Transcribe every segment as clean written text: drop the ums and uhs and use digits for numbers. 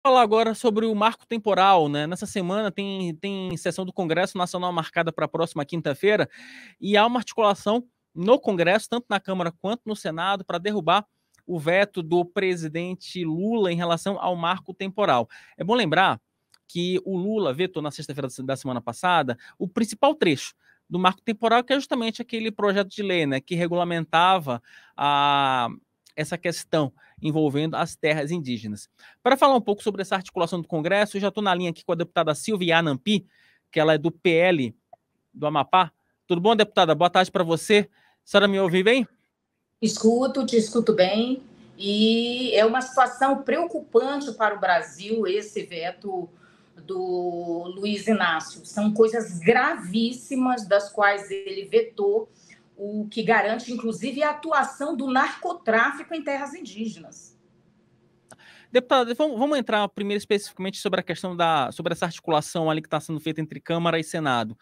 Falar agora sobre o marco temporal, né? Nessa semana tem sessão do Congresso Nacional marcada para a próxima quinta-feira e há uma articulação no Congresso, tanto na Câmara quanto no Senado, para derrubar o veto do presidente Lula em relação ao marco temporal. É bom lembrar que o Lula vetou na sexta-feira da semana passada o principal trecho do marco temporal, que é justamente aquele projeto de lei, né, que regulamentava essa questão envolvendo as terras indígenas. Para falar um pouco sobre essa articulação do Congresso, eu já estou na linha aqui com a deputada Silvia Anampi, que ela é do PL do Amapá. Tudo bom, deputada? Boa tarde para você. A senhora me ouve bem? Te escuto bem. E é uma situação preocupante para o Brasil, esse veto do Luiz Inácio. São coisas gravíssimas das quais ele vetou, o que garante, inclusive, a atuação do narcotráfico em terras indígenas. Deputada, vamos entrar primeiro especificamente sobre a questão sobre essa articulação ali que está sendo feita entre Câmara e Senado.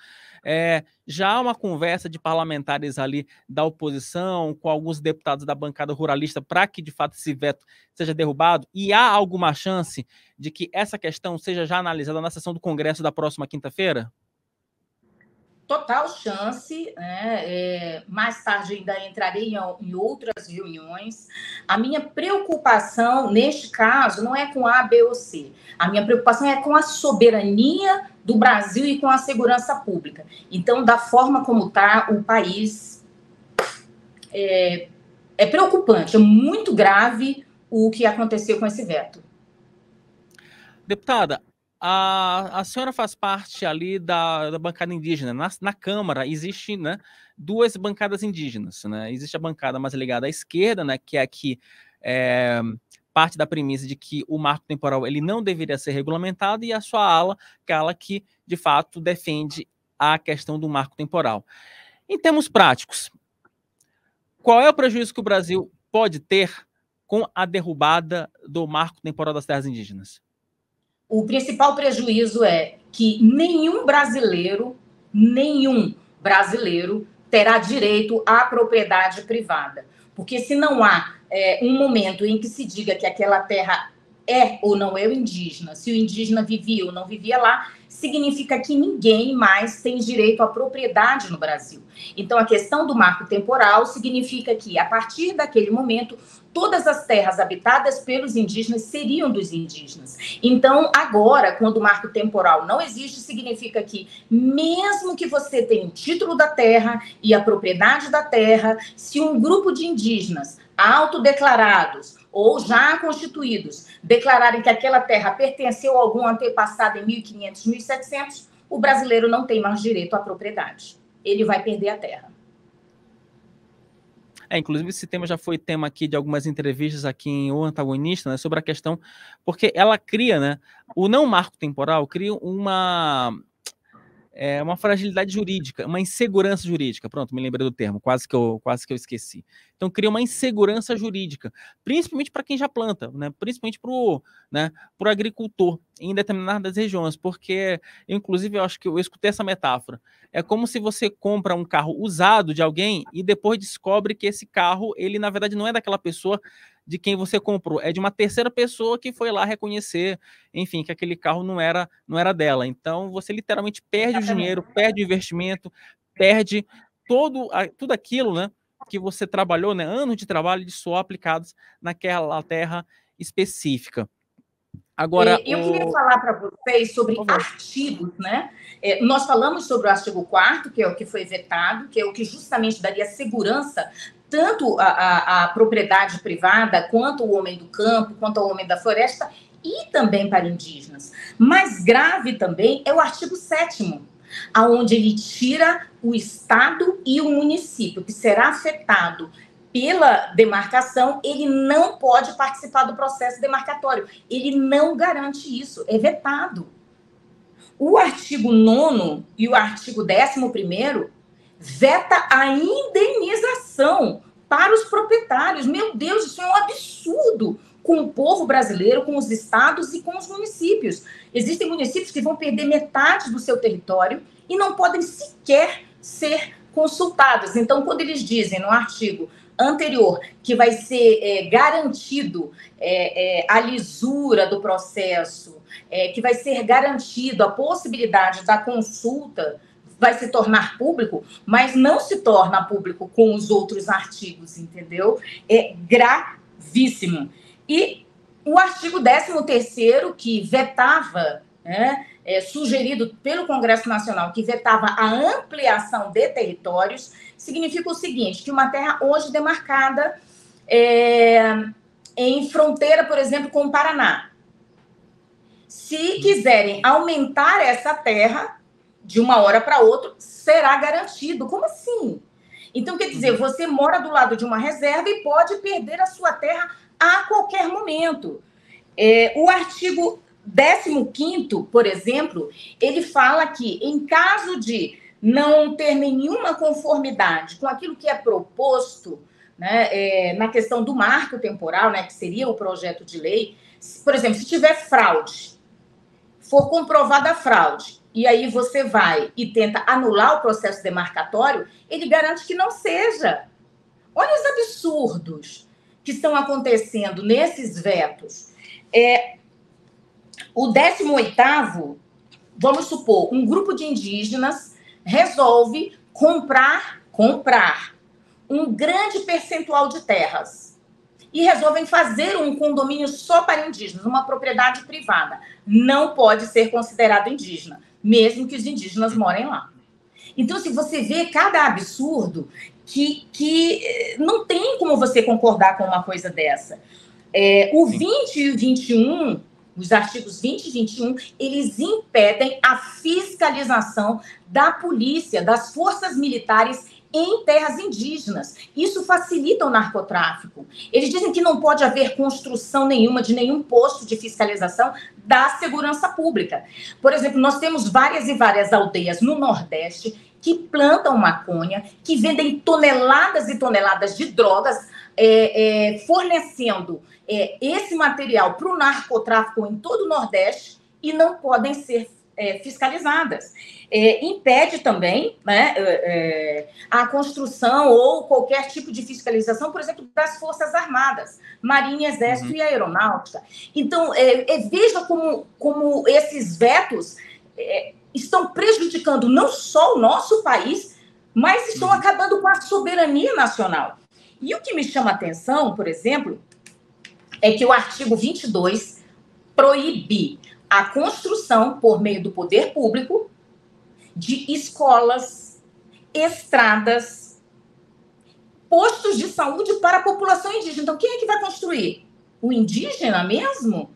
Já há uma conversa de parlamentares ali da oposição com alguns deputados da bancada ruralista para que, de fato, esse veto seja derrubado? E há alguma chance de que essa questão seja já analisada na sessão do Congresso da próxima quinta-feira? Total chance, né? Mais tarde ainda entrarei em outras reuniões. A minha preocupação, neste caso, não é com A, B ou C. A minha preocupação é com a soberania do Brasil e com a segurança pública. Então, da forma como está o país, é preocupante, é muito grave o que aconteceu com esse veto. Deputada, a senhora faz parte ali da bancada indígena. Na Câmara existe, né, duas bancadas indígenas, né? Existe a bancada mais ligada à esquerda, né, que é aqui parte da premissa de que o marco temporal ele não deveria ser regulamentado, e a sua ala, que é a ala que, de fato, defende a questão do marco temporal. Em termos práticos, qual é o prejuízo que o Brasil pode ter com a derrubada do marco temporal das terras indígenas? O principal prejuízo é que nenhum brasileiro terá direito à propriedade privada. Porque se não há um momento em que se diga que aquela terra é ou não é o indígena, se o indígena vivia ou não vivia lá, significa que ninguém mais tem direito à propriedade no Brasil. Então, a questão do marco temporal significa que, a partir daquele momento, todas as terras habitadas pelos indígenas seriam dos indígenas. Então, agora, quando o marco temporal não existe, significa que, mesmo que você tenha o título da terra e a propriedade da terra, se um grupo de indígenas autodeclarados ou já constituídos declararem que aquela terra pertenceu a algum antepassado em 1500, 1700, o brasileiro não tem mais direito à propriedade. Ele vai perder a terra. Inclusive, esse tema já foi tema aqui de algumas entrevistas aqui em O Antagonista, né, sobre a questão, porque ela cria, né, o não marco temporal cria uma fragilidade jurídica, uma insegurança jurídica. Pronto, me lembrei do termo, quase que eu esqueci. Então, cria uma insegurança jurídica, principalmente para quem já planta, né? Principalmente para o agricultor em determinadas regiões, porque, inclusive, eu acho que eu escutei essa metáfora. É como se você compra um carro usado de alguém e depois descobre que esse carro, ele, na verdade, não é daquela pessoa de quem você comprou, é de uma terceira pessoa que foi lá reconhecer, enfim, que aquele carro não era dela. Então, você literalmente perde o dinheiro, perde o investimento, perde tudo aquilo, né, que você trabalhou, né, anos de trabalho de suor aplicados naquela terra específica. Agora, eu queria falar para vocês sobre artigos, né? Nós falamos sobre o artigo 4º, que é o que foi vetado, que é o que justamente daria segurança tanto à propriedade privada, quanto ao homem do campo, quanto ao homem da floresta, e também para indígenas. Mais grave também é o artigo 7º, onde ele tira o Estado e o município, que será afetado pela demarcação, ele não pode participar do processo demarcatório. Ele não garante isso, é vetado. O artigo 9º e o artigo 11º veta a indenização para os proprietários. Meu Deus, isso é um absurdo com o povo brasileiro, com os estados e com os municípios. Existem municípios que vão perder metade do seu território e não podem sequer ser consultados. Então, quando eles dizem no artigo anterior, que vai ser garantido a lisura do processo, que vai ser garantido a possibilidade da consulta, vai se tornar público, mas não se torna público com os outros artigos, entendeu? É gravíssimo. E o artigo 13º, que vetava, né, sugerido pelo Congresso Nacional, que vetava a ampliação de territórios, significa o seguinte, que uma terra hoje demarcada em fronteira, por exemplo, com o Paraná, se quiserem aumentar essa terra de uma hora para outra, será garantido. Como assim? Então, quer dizer, você mora do lado de uma reserva e pode perder a sua terra a qualquer momento. O artigo 15º, por exemplo, ele fala que, em caso de não ter nenhuma conformidade com aquilo que é proposto, né, na questão do marco temporal, né, que seria o projeto de lei, por exemplo, se tiver fraude, for comprovada a fraude, e aí você vai e tenta anular o processo demarcatório, ele garante que não seja. Olha os absurdos que estão acontecendo nesses vetos. O 18º, vamos supor, um grupo de indígenas resolve comprar um grande percentual de terras e resolvem fazer um condomínio só para indígenas, uma propriedade privada. Não pode ser considerado indígena, mesmo que os indígenas morem lá. Então, se você vê cada absurdo que não tem como você concordar com uma coisa dessa. O 20 e o 21, os artigos 20 e 21, eles impedem a fiscalização da polícia, das forças militares em terras indígenas. Isso facilita o narcotráfico. Eles dizem que não pode haver construção nenhuma de nenhum posto de fiscalização da segurança pública. Por exemplo, nós temos várias e várias aldeias no Nordeste que plantam maconha, que vendem toneladas e toneladas de drogas, fornecendo esse material para o narcotráfico em todo o Nordeste e não podem ser fiscalizadas. Impede também, né, a construção ou qualquer tipo de fiscalização, por exemplo, das Forças Armadas, Marinha, Exército e Aeronáutica. Então, veja como esses vetos estão prejudicando não só o nosso país, mas estão acabando com a soberania nacional. E o que me chama a atenção, por exemplo, é que o artigo 22 proíbe a construção, por meio do poder público, de escolas, estradas, postos de saúde para a população indígena. Então, quem é que vai construir? O indígena mesmo?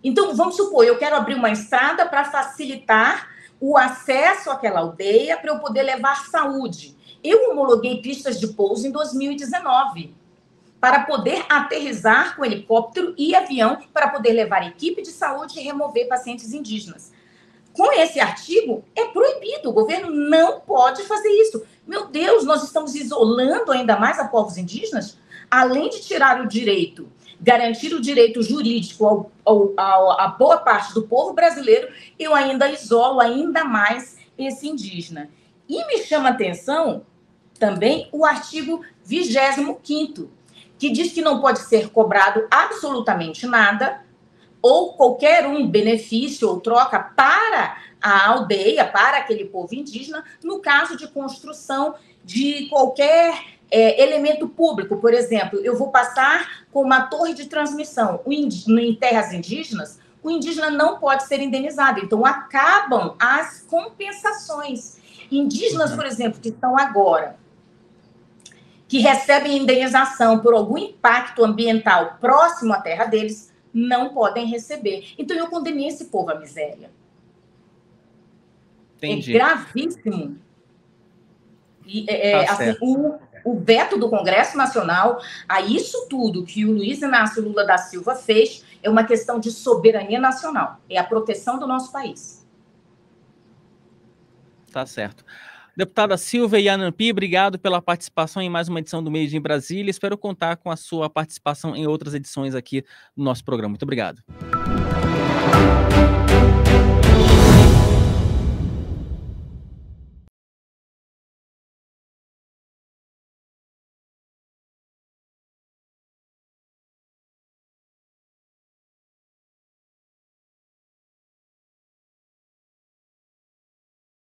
Então, vamos supor, eu quero abrir uma estrada para facilitar o acesso àquela aldeia, para eu poder levar saúde. Eu homologuei pistas de pouso em 2019, para poder aterrissar com helicóptero e avião, para poder levar equipe de saúde e remover pacientes indígenas. Com esse artigo, é proibido, o governo não pode fazer isso. Meu Deus, nós estamos isolando ainda mais a povos indígenas, além de tirar o direito, garantir o direito jurídico a boa parte do povo brasileiro, eu ainda isolo ainda mais esse indígena. E me chama a atenção também o artigo 25º, que diz que não pode ser cobrado absolutamente nada ou qualquer benefício ou troca para a aldeia, para aquele povo indígena, no caso de construção de qualquer elemento público. Por exemplo, eu vou passar com uma torre de transmissão em terras indígenas, o indígena não pode ser indenizado. Então, acabam as compensações. Indígenas, por exemplo, que estão agora, que recebem indenização por algum impacto ambiental próximo à terra deles, não podem receber. Então, eu condenei esse povo à miséria. Entendi. É gravíssimo. E, assim, o veto do Congresso Nacional a isso tudo que o Luiz Inácio Lula da Silva fez é uma questão de soberania nacional. É a proteção do nosso país. Tá certo. Deputada Silvia Ianampi, obrigado pela participação em mais uma edição do Made in Brasília. Espero contar com a sua participação em outras edições aqui do nosso programa. Muito obrigado.